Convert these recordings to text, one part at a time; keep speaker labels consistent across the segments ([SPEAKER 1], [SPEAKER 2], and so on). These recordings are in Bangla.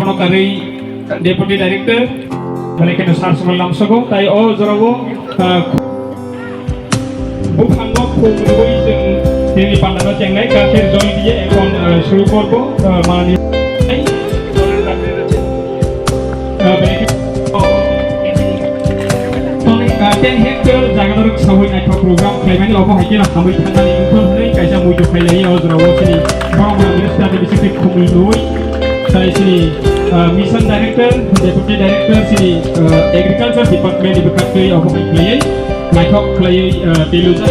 [SPEAKER 1] Panokari Deputy Director balikin besar semalam sego tai jorowo bukan খুবই তিনি পান্ডানো চেঙ্গাই গাছের জল দিয়ে এখন শুরু করব মাননীয় ten hektar jagador sahoi naik program klaiman lobo haikir hamui thanani ingkon hei kaisa muidu khailai ojrawo sini borong minister divisi khumui noi tai sini mission director deputy director sini agriculture department dibekatui obo klaiai naithok klaiai beluja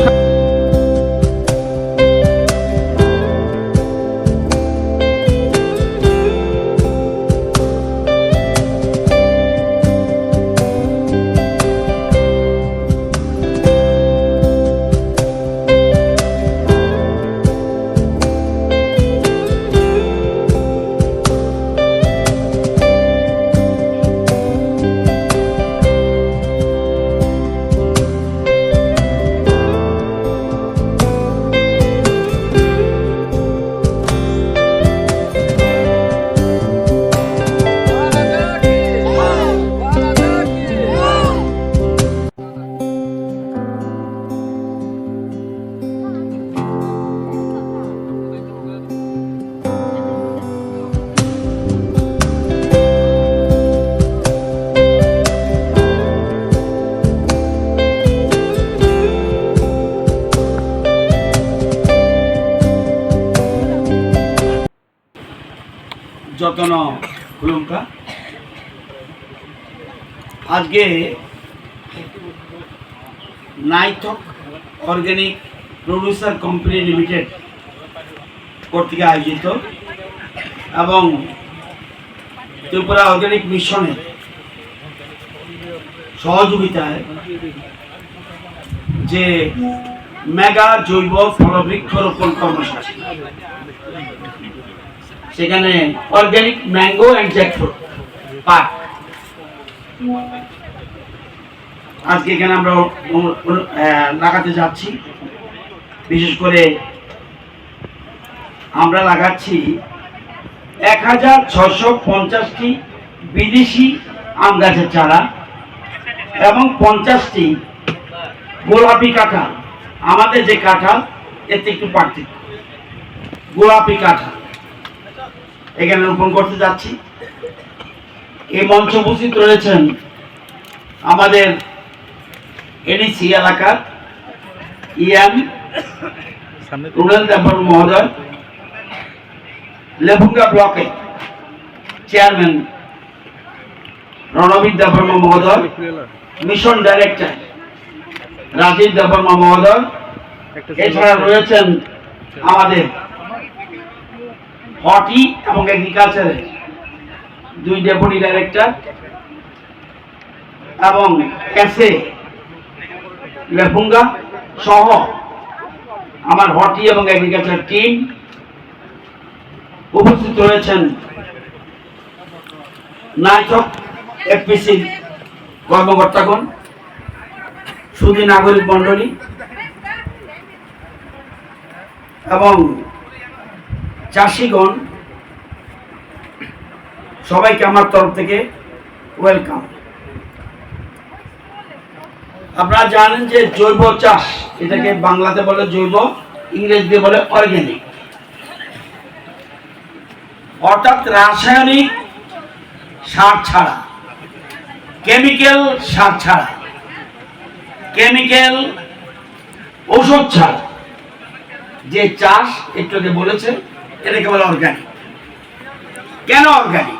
[SPEAKER 2] যতন খুলুমকা আজকে নাইথক অর্গানিক প্রডিউসার কোম্পানি লিমিটেড কর্তৃক আয়োজিত এবং ত্রিপুরা অর্গানিক মিশনের সহযোগিতায় যে মেগা জৈব ফলবৃক্ষরোপণ কর্মসূচি সেখানে organic mango and jackfruit park আজকে এখানে আমরা লাগাতে যাচ্ছি। বিশেষ করে আমরা লাগাচ্ছি 1650টি বিদেশি আম গাছের চারা এবং 50টি গোলাপি কাঁঠাল। আমাদের যে কাঁঠাল এতে একটু পার্থক্য, গোলাপি কাঁঠাল এখানে রোপণ করতে যাচ্ছি। এই মঞ্চে উপস্থিত রয়েছেন আমাদের এডিসি এলাকার ইএম রুবেল দেববর্মা মহোদয়, লেফুঙ্গা ব্লকের চেয়ারম্যান রণবীর দেববর্মা মহোদয়, মিশন ডাইরেক্টর রাজীব দেববর্মা মহোদয়, এছাড়া রয়েছেন আমাদের হর্টি এবং এগ্রিকালচারের 2 ডেপুটি ডাইরেক্টর এবং এসএ লেফুঙ্গা সহ আমার হর্টি এবং এগ্রিকালচার টিম উপস্থিত রয়েছেন। নাইথক এফপিসি কর্মকর্তাগণ, সুধী নাগরিক মন্ডলী এবং চাষিগণ, সবাইকে আমার তরফ থেকে ওয়েলকাম। আপনারা জানেন যে জৈব চাষ, এটাকে বাংলাতে বলে জৈব, ইংরেজিতে বলে অর্গানিক, অর্থাৎ রাসায়নিক সার ছাড়া, কেমিক্যাল সার ছাড়া, কেমিক্যাল ঔষধ ছাড়া যে চাষ একটু বলেছে এটাকে বলে অর্গানিক। কেন অর্গানিক?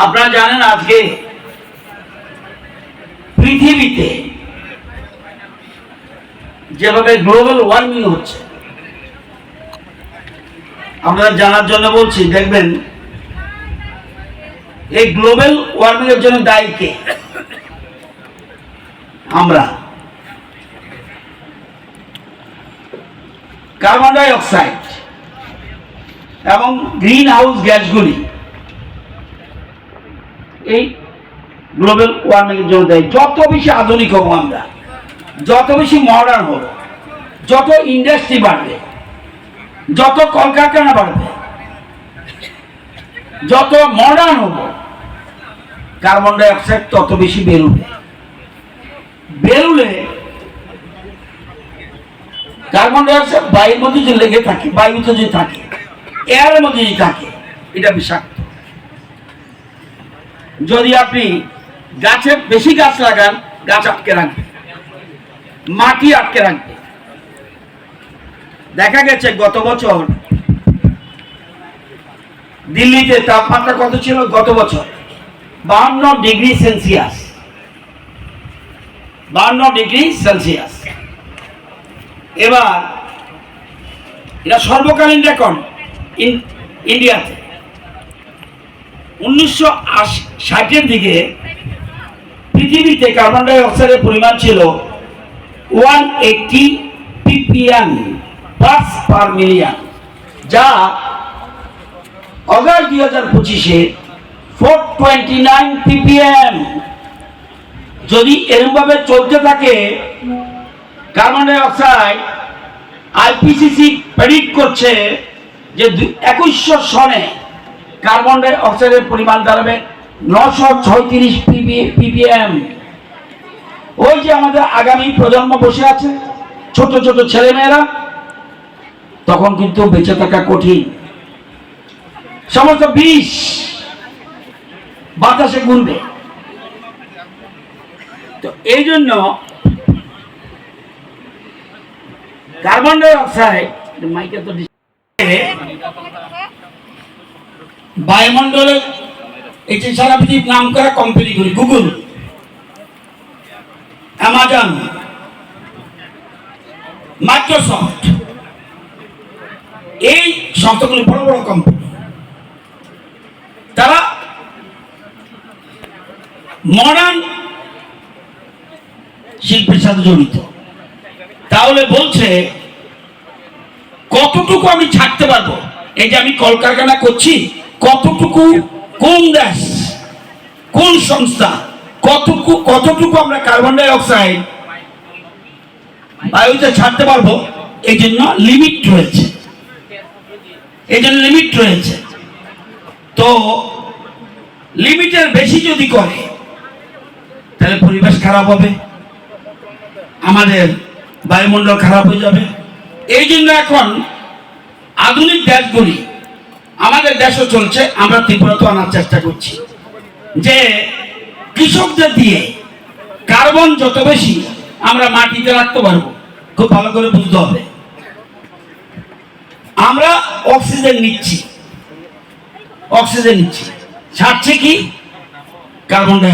[SPEAKER 2] আপনারা জানেন আজকে পৃথিবীতে যেভাবে গ্লোবাল ওয়ার্মিং হচ্ছে, আপনারা জানার জন্য বলছি, দেখবেন এই গ্লোবাল ওয়ার্মিং এর জন্য দায়ী কে? আমরা। কার্বন ডাই অক্সাইড এবং গ্রিন হাউস গ্যাসগুলি এই গ্লোবাল ওয়ার্মিং এর জন্য দায়ী। যত বেশি আধুনিক হব আমরা, যত বেশি মডার্ন হব, যত ইন্ডাস্ট্রি বাড়বে, যত কলকারখানা বাড়বে, যত মডার্ন হব কার্বন ডাই অক্সাইড তত বেশি বেরোবে। কার্বন ডাই অক্সাইড বায়ুর মধ্যে যে লেগে থাকে, বায়ুতে যে থাকে, এয়ারের মধ্যে যে থাকে, এটা বিষাক্ত। যদি আপনি বেশি গাছ লাগান, গাছ আটকে রাখবে, মাটি আটকে রাখবে। দেখা গেছে গত বছর দিল্লিতে তাপমাত্রা কত ছিল? গত বছর 52 ডিগ্রি সেলসিয়াস। 52 degree Celsius. এবার এটা সর্বকালীন রেকর্ড ইন্ডিয়াতে। 1960-এর দিকে পৃথিবীতে কার্বন ডাই অক্সাইডের পরিমাণ ছিল 180 ppm পার্টস পার মিলিয়ন, যা অগাস্ট 2025-এ 429 ppm। যদি এরকমভাবে চলতে থাকে carbon die oxide, IPCC predict করছে যে 2100 সনে কার্বন ডাই অক্সাইডের পরিমাণ দাঁড়াবে 936 ppm। ওই যে আমাদের আগামী প্রজন্ম বসে আছে, ছোট ছোট ছেলেমেয়েরা, তখন কিন্তু বেঁচে থাকা কঠিন। সমস্ত বিষ বাতাসে ঘুরবে। তো এই জন্য কার্বন ডাই অক্সাইড বায়ুমণ্ডলে, এই যে সারা পৃথিবীর নাম করা কোম্পানিগুলি, গুগল, অ্যামাজন, মাইক্রোসফট, এই সংস্থাগুলি বড় বড় কোম্পানি, তারা মডার্ন শিল্পের সাথে জড়িত। তাহলে বলছে কতটুকু আমি ছাড়তে পারবো, এই যে আমি কলকারখানা করছি, কতটুকু কোন দেশ, কোন সংস্থা, কতটুকু আমরা কার্বন ডাই অক্সাইড বায়ুতে ছাড়তে পারবো, এই জন্য লিমিট রয়েছে। তো লিমিটের বেশি যদি করে তাহলে পরিবেশ খারাপ হবে, আমাদের বায়ুমণ্ডল খারাপ হয়ে যাবে। এই জন্য এখন আধুনিক দেশগুলি, আমাদের দেশও চলছে, আমরা ত্রিপুরাতে আনার চেষ্টা করছি যে কৃষকদের দিয়ে কার্বন যত বেশি আমরা মাটিতে রাখতে পারবো। খুব ভালো করে বুঝতে হবে, আমরা অক্সিজেন নিচ্ছি, ছাড়ছে কি? Carbon die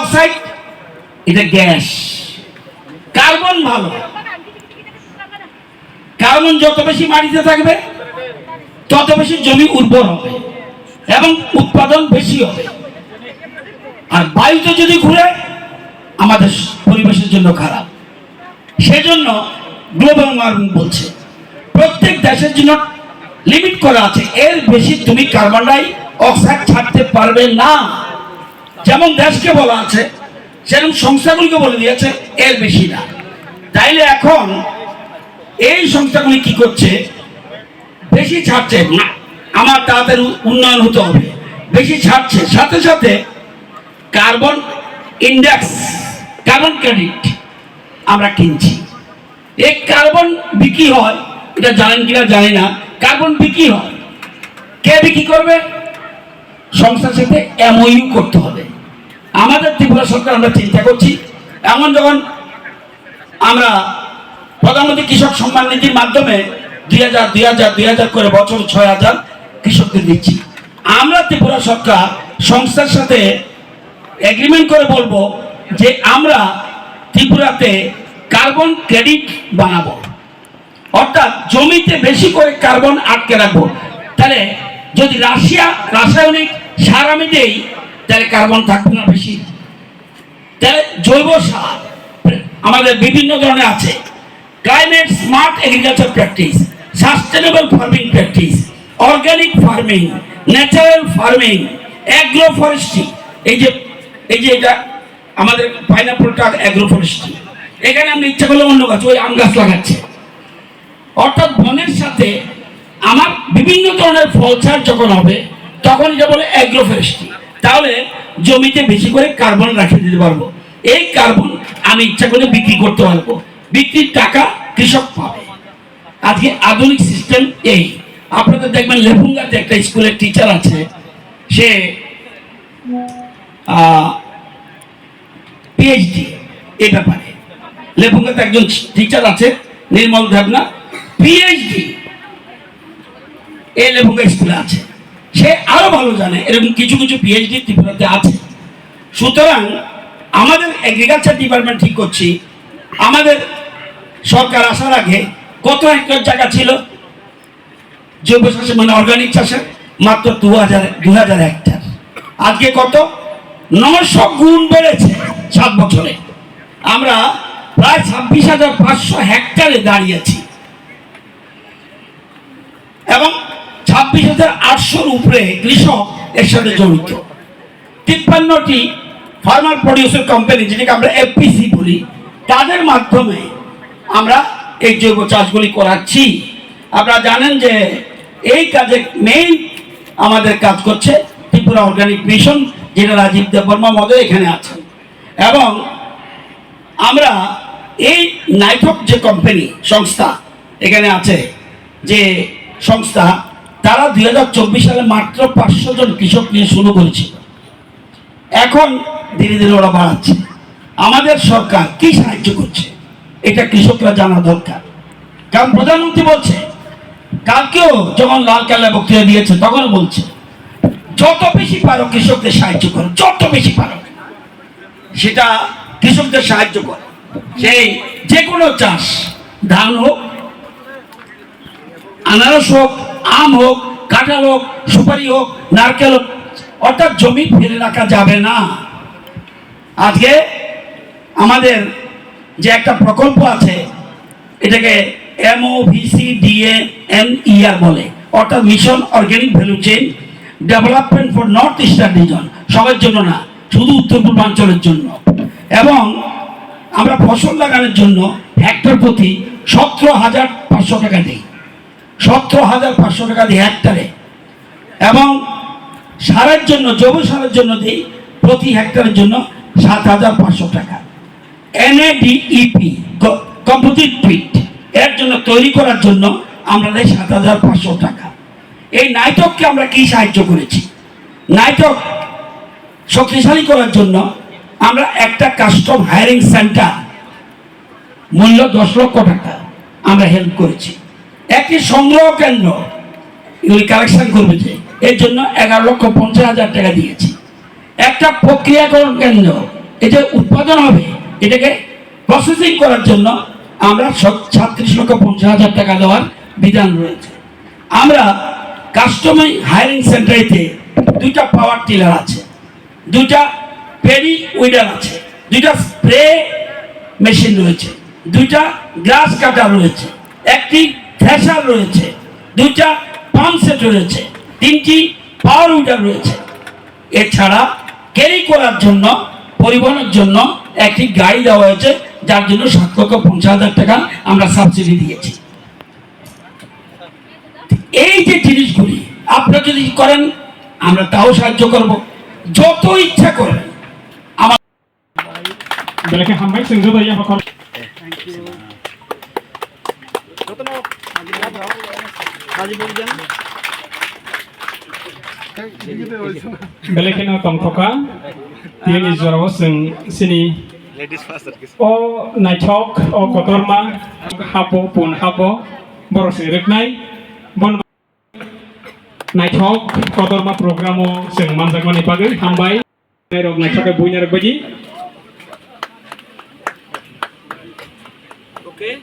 [SPEAKER 2] oxide. এটা গ্যাস। কার্বন ভালো, কার্বন যত বেশি মাটিতে থাকবে তত বেশি জমি উর্বর হবে এবং উৎপাদন বেশি হবে। আর বায়ুতে যদি ঘুরে আমাদের পরিবেশের জন্য খারাপ। সেজন্য গ্লোবাল ওয়ার্মিং বলছে প্রত্যেক দেশের জন্য লিমিট করা আছে, এর বেশি তুমি কার্বন ডাই অক্সাইড ছাড়তে পারবে না। যেমন দেশকে বলা আছে, সেরকম সংস্থাগুলিকে বলে দিয়েছে এর বেশি না। তাইলে এখন এই সংস্থাগুলি কি করছে? বেশি ছাড়ছে না, আমার তাড়াতাড়ি উন্নয়ন হতে হবে, বেশি ছাড়ছে, সাথে সাথে কার্বন ইন্ডেক্স, কার্বন ক্রেডিট আমরা কিনছি। এই কার্বন বিক্রি হয়, এটা জানেন কিনা জানি না, কার্বন বিক্রি হয়। কে বিক্রি করবে? সংস্থার সাথে এমওইউ করতে হবে। আমাদের ত্রিপুরা সরকার আমরা চিন্তা করছি, এমন যখন আমরা প্রধানমন্ত্রী কৃষক সম্মান নিধির মাধ্যমে 2000 করে বছর 6000 কৃষকদের দিচ্ছি। আমরা ত্রিপুরা সরকার সংস্থার সাথে এগ্রিমেন্ট করে বলবো যে আমরা ত্রিপুরাতে কার্বন ক্রেডিট বানাবো, অর্থাৎ জমিতে বেশি করে কার্বন আটকে রাখবো। তাহলে যদি রাসায়নিক সার আমি দেই তাহলে কার্বন থাকবে না বেশি। তাহলে জৈব সার আমাদের বিভিন্ন ধরনের আছে, climate smart agriculture practice, sustainable farming practice, organic farming, natural farming, agro forestry. এই যে এটা আমাদের পাইনাপলটা অ্যাগ্রো ফরেস্ট্রি। এখানে আমরা ইচ্ছা করলে অন্য গাছ, ওই আম গাছ লাগাচ্ছে। অর্থাৎ বনের সাথে আমার বিভিন্ন ধরনের ফল চাষ যখন হবে তখন এটা বলে অ্যাগ্রোফরেস্ট্রি, তাহলে জমিতে বেশি করে কার্বন রাখে দিতে পারবো। এই কার্বন আমি ইচ্ছা করে বিক্রি করতে পারবো, বিক্রির টাকা কৃষক পাবে। আজকে আধুনিক সিস্টেম এই। আপনাদের দেখবেন লেফুঙ্গাতে একটা স্কুলের টিচার আছে, সে পিএইচডি এই ব্যাপারে। লেফুঙ্গাতে একজন টিচার আছে নির্মল দেবনা, পিএইচডি এই লেফুঙ্গা স্কুলে আছে। সে আরো ভালো জানে এরকম কিছু কিছু পিএইচডি ত্রিপুরাতে আছে। সুতরাং আমাদের এগ্রিকালচার ডিপার্টমেন্ট ঠিক করছি, আমাদের সরকার আসার আগে কত হেক্টর জায়গা ছিল জৈব চাষে, মানে অর্গানিক চাষে? মাত্র 2000 হেক্টর। আজকে কত? 900 গুণ বেড়েছে 7 বছরে। আমরা প্রায় 26,500 হেক্টরে দাঁড়িয়েছি এবং 26,800 উপরে কৃষক এর সাথে জড়িত। 53টি ফার্মার প্রডিউসার কোম্পানি, যেটাকে আমরা এফপিসি বলি, তাদের মাধ্যমে আমরা এই জৈব চাষগুলি করাচ্ছি। আপনারা জানেন যে এই কাজে মেইন আমাদের কাজ করছে ত্রিপুরা অর্গানিক মিশন, যেটা রাজীব দেববর্মা মহোদয় এখানে আছেন। এবং আমরা এই নাইটক যে কোম্পানি সংস্থা এখানে আছে, যে সংস্থা, তারা 2024 সালে মাত্র 500 জন কৃষক নিয়ে শুরু করেছিল। এখন ধীরে ধীরে ওরা বাড়াচ্ছে। আমাদের সরকার কি সাহায্য করছে এটা কৃষকরা জানা দরকার। কারণ প্রধানমন্ত্রী বলছে, কালকেও যখন লালকেল্লায় বক্তৃতা দিয়েছে তখন বলছে, যত বেশি পারো কৃষকদের সাহায্য করো, যত বেশি পারো সেটা কৃষকদের সাহায্য করো। সেই যে কোনো চাষ, ধান হোক, আনারস হোক, আম হোক, কাঁঠাল হোক, সুপারি হোক, নারকেল হোক, অর্থাৎ জমি ফেলে রাখা যাবে না। আজকে আমাদের যে একটা প্রকল্প আছে, এটাকে MOVCDANER বলে, অর্থাৎ mission organic value chain development for north eastern reason, সবার জন্য না, শুধু উত্তর পূর্বাঞ্চলের জন্য। এবং আমরা ফসল লাগানোর জন্য হেক্টর প্রতি 17,500 টাকা দিই, 17,500 টাকা দিই হেক্টরে। এবং সারের জন্য, জৈব সারের জন্য দিই প্রতি হেক্টরের জন্য 7,500 টাকা। NADEP কম্পোজিট পিট এর জন্য তৈরি করার জন্য আমরা দেই 7,500 টাকা। এই নাইটককে আমরা কি সাহায্য করেছি? নাইটক শক্তিশালী করার জন্য আমরা একটা কাস্টম হায়ারিং সেন্টার মূল্য 10 লক্ষ টাকা আমরা হেল্প করেছি। একটি সংগ্রহ কেন্দ্র এগুলি কালেকশন করবে, যে এর জন্য 11,50,000 টাকা দিয়েছি। একটা প্রক্রিয়াকরণ কেন্দ্র, এটা উৎপাদন হবে, এটাকে প্রসেসিং করার জন্য আমরা 36,50,000 টাকা দেওয়ার বিধান রয়েছে। আমরা কাস্টমার হায়ারিং সেন্টারেতে 2টা পাওয়ার টিলার আছে, 2টা পেরি উইডার আছে, 2টা স্প্রে মেশিন রয়েছে, 2টা গ্রাস কাটার রয়েছে, একটি থ্রেশার রয়েছে, 2টা পাম্প সেট রয়েছে, 3টি পাওয়ার উইডার রয়েছে। এছাড়া ক্যারি করার জন্য, পরিবহনের জন্য একটি গাড়ি দেওয়া হয়েছে, যার জন্য 7,50,000 টাকা আমরা সাবসিডি দিয়েছি। এই যে জিনিসগুলি আপনারা যদি করেন, আমরা তাও সাহায্য করব, যত ইচ্ছা করবেন। আমার
[SPEAKER 1] বেলাকে হামবাই সঙ্গে দাইয়া হকল বেলাকে না তংথকা তিনি জরাও जों सिनि o naithok o kotorma habo pun habo borose reknai bon naithok kotorma programo जों manjakmani bagui hambai rok naithoke buina rok baji okay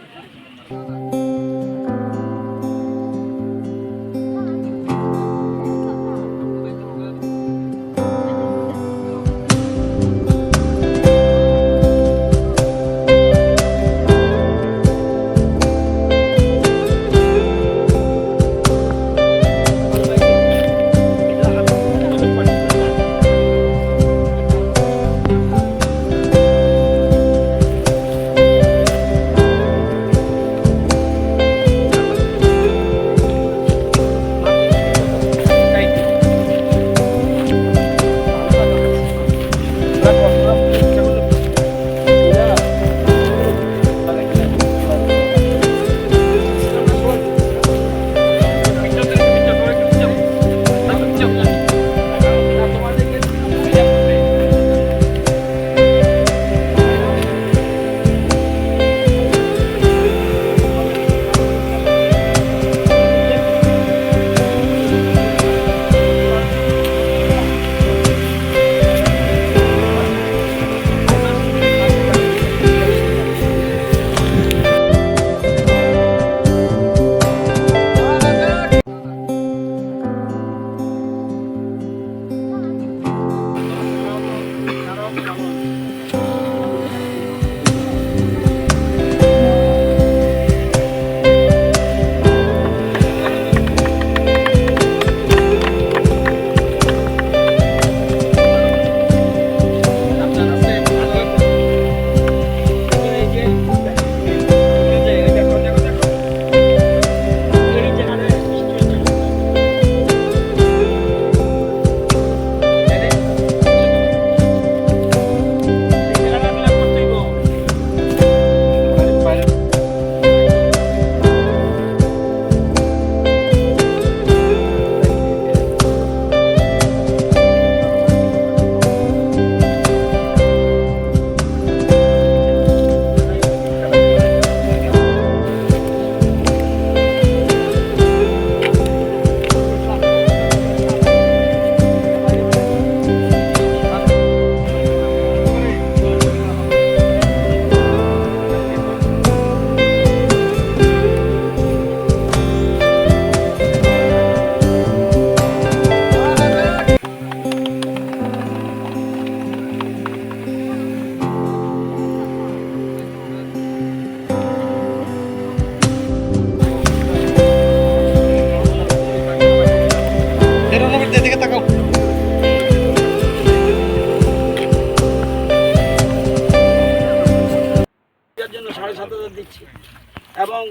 [SPEAKER 3] এবং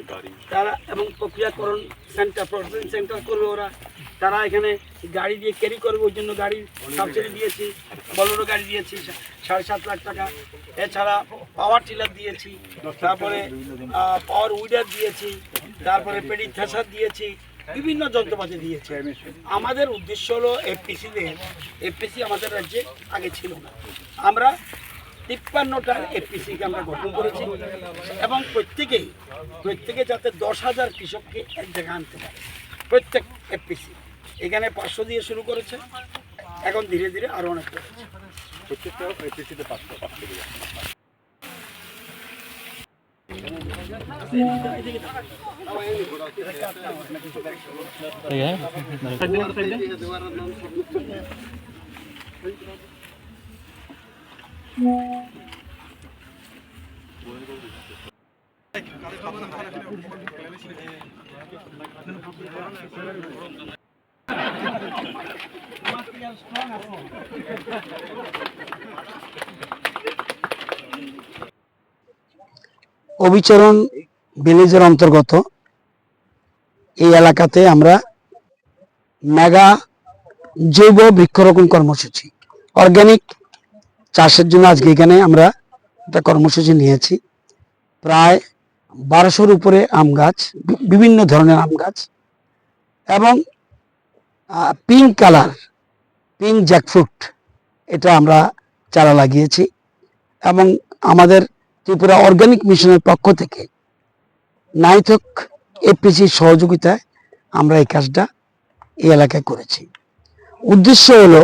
[SPEAKER 3] তারা এবং প্রক্রিয়াকরণ সেন্টার প্রসেসিং সেন্টার করবে ওরা, তারা এখানে গাড়ি দিয়ে ক্যারি করবে, ওই জন্য গাড়ির সাবসিডি দিয়েছি, বলেরো গাড়ি দিয়েছি 7.5 লাখ টাকা। এছাড়া পাওয়ার টিলার দিয়েছি, তারপরে পাওয়ার উইডার দিয়েছি, তারপরে পেডি থ্রেশার দিয়েছি, বিভিন্ন যন্ত্রপাতি দিয়েছে। আমাদের উদ্দেশ্য হলো এফপিসি আমাদের রাজ্যে আগে ছিল না, আমরা 53টা এফপিসিকে আমরা গঠন করেছি এবং প্রত্যেকে যাতে 10,000 কৃষককে এক জায়গায় আনতে পারে। প্রত্যেক এফপিসি এখানে 500 দিয়ে শুরু করেছে, এখন ধীরে ধীরে আরো অনেক করেছে। প্রত্যেকটা এফপিসিতে 500
[SPEAKER 4] অবিচরণ ভিলেজের অন্তর্গত এই এলাকাতে আমরা মেগা জৈব বৃক্ষরোপণ কর্মসূচি, অর্গানিক চাষের জন্য আজকে এখানে আমরা একটা কর্মসূচি নিয়েছি। প্রায় 1200-র উপরে আম গাছ, বিভিন্ন ধরনের আম গাছ এবং পিঙ্ক কালার পিঙ্ক জ্যাকফ্রুট, এটা আমরা চারা লাগিয়েছি। এবং আমাদের ত্রিপুরা অর্গানিক মিশনের পক্ষ থেকে নাইথক এফপিসির সহযোগিতায় আমরা এই কাজটা এই এলাকায় করেছি। উদ্দেশ্য হলো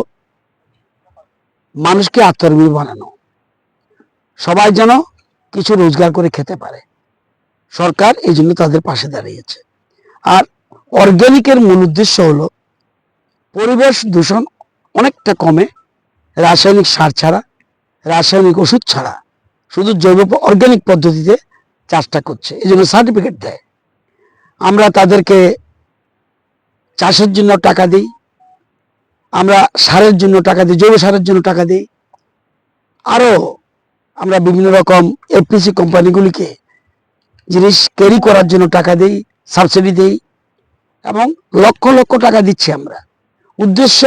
[SPEAKER 4] মানুষকে আত্মনির্ভর বানানো, সবাই যেন কিছু রোজগার করে খেতে পারে। সরকার এই জন্য তাদের পাশে দাঁড়িয়েছে। আর অর্গানিকের মূল উদ্দেশ্য হলো পরিবেশ দূষণ অনেকটা কমে, রাসায়নিক সার ছাড়া, রাসায়নিক ওষুধ ছাড়া শুধু জৈব অর্গানিক পদ্ধতিতে চাষটা করছে, এই জন্য সার্টিফিকেট দেয়। আমরা তাদেরকে চাষের জন্য টাকা দিই, আমরা সারের জন্য টাকা দিই, জৈব সারের জন্য টাকা দিই, আরো আমরা বিভিন্ন রকম এফপিসি কোম্পানিগুলিকে জিনিস ক্যারি করার জন্য টাকা দিই, সাবসিডি দিই এবং লক্ষ লক্ষ টাকা দিচ্ছি আমরা। উদ্দেশ্য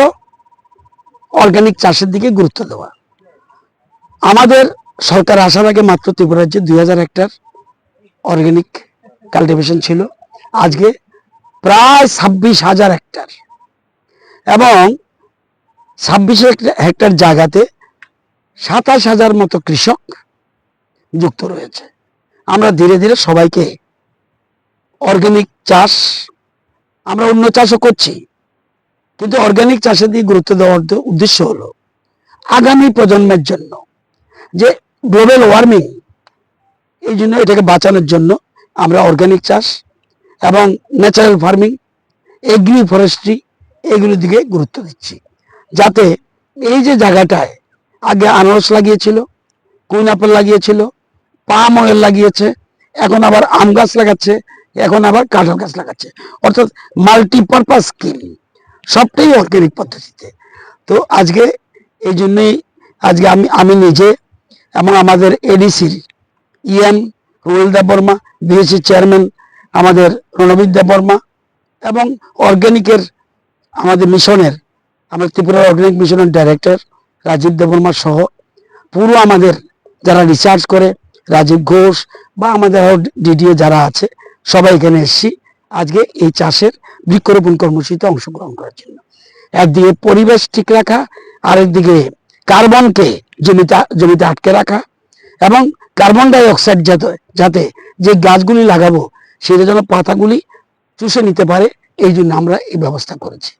[SPEAKER 4] অর্গানিক চাষের দিকে গুরুত্ব দেওয়া। আমাদের সরকার আসার আগে মাত্র ত্রিপুরা রাজ্যে 2000 হেক্টর অর্গানিক কাল্টিভেশন ছিল, আজকে প্রায় 26,000 হেক্টর এবং 26 হেক্টর জায়গাতে 27,000 মতো কৃষক যুক্ত রয়েছে। আমরা ধীরে ধীরে সবাইকে অর্গানিক চাষ, আমরা অন্য চাষও করছি, কিন্তু অর্গানিক চাষের দিকে গুরুত্ব দেওয়ার উদ্দেশ্য হলো আগামী প্রজন্মের জন্য যে গ্লোবাল ওয়ার্মিং, এই জন্য এটাকে বাঁচানোর জন্য আমরা অর্গানিক চাষ এবং ন্যাচারাল ফার্মিং, এগ্রি ফরেস্ট্রি, এগুলোর দিকে গুরুত্ব দিচ্ছি, যাতে এই যে জায়গাটায় আগে আনারস লাগিয়েছিল, কুইন আপেল লাগিয়েছিল, পাম অয়েল লাগিয়েছে, এখন আবার আম গাছ লাগাচ্ছে, এখন আবার কাঁঠাল গাছ লাগাচ্ছে, অর্থাৎ মাল্টিপারপাস স্কিম, সবটাই অর্গানিক পদ্ধতিতে। তো আজকে এই জন্যই আজকে আমি নিজে এবং আমাদের এডিসির ইএম রুয়েল দেববর্মা, বিএসসি চেয়ারম্যান আমাদের রণবীর দেববর্মা এবং অর্গানিকের আমাদের মিশনের, আমাদের ত্রিপুরা অর্গানিক মিশনের ডাইরেক্টর রাজীব দেববর্মা সহ পুরো আমাদের যারা রিসার্চ করে, রাজীব ঘোষ বা আমাদের ডিডিও যারা আছে, সবাই এখানে এসেছি আজকে এই চাষের বৃক্ষরোপণ কর্মসূচিতে অংশগ্রহণ করার জন্য। একদিকে পরিবেশ ঠিক রাখা, আরেকদিকে কার্বনকে জমিতে আটকে রাখা এবং কার্বন ডাই অক্সাইড যাতে যে গাছগুলি লাগাবো সেটা যেন পাতাগুলি চুষে নিতে পারে, এই জন্য আমরা এই ব্যবস্থা করেছি।